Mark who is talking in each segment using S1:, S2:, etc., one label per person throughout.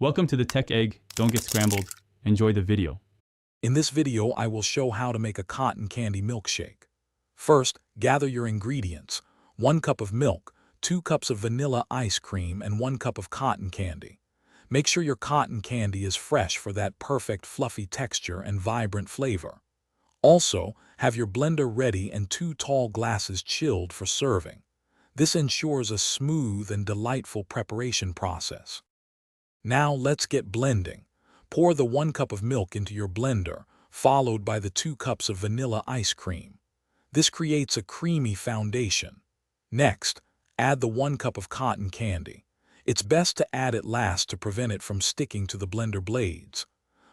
S1: Welcome to the Tech Egg. Don't get scrambled. Enjoy the video.
S2: In this video, I will show how to make a cotton candy milkshake. First, gather your ingredients: 1 cup of milk, 2 cups of vanilla ice cream, and 1 cup of cotton candy. Make sure your cotton candy is fresh for that perfect fluffy texture and vibrant flavor. Also, have your blender ready and 2 tall glasses chilled for serving. This ensures a smooth and delightful preparation process. Now let's get blending. Pour the 1 cup of milk into your blender, followed by the 2 cups of vanilla ice cream. This creates a creamy foundation. Next, add the 1 cup of cotton candy. It's best to add it last to prevent it from sticking to the blender blades.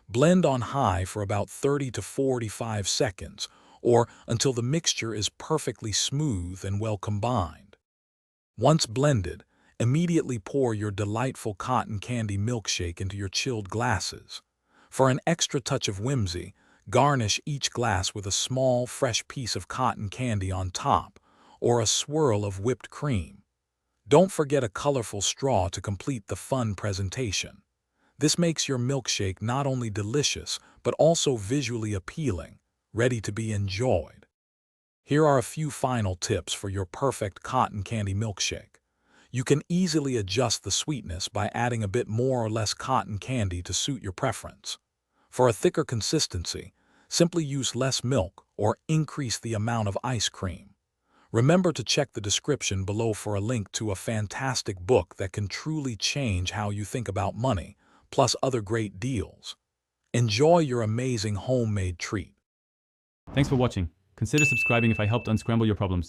S2: Blend on high for about 30 to 45 seconds, or until the mixture is perfectly smooth and well combined. Once blended, immediately pour your delightful cotton candy milkshake into your chilled glasses. For an extra touch of whimsy, garnish each glass with a small, fresh piece of cotton candy on top, or a swirl of whipped cream. Don't forget a colorful straw to complete the fun presentation. This makes your milkshake not only delicious, but also visually appealing, ready to be enjoyed. Here are a few final tips for your perfect cotton candy milkshake. You can easily adjust the sweetness by adding a bit more or less cotton candy to suit your preference. For a thicker consistency, simply use less milk or increase the amount of ice cream. Remember to check the description below for a link to a fantastic book that can truly change how you think about money, plus other great deals. Enjoy your amazing homemade treat.
S1: Thanks for watching. Consider subscribing if I helped unscramble your problems.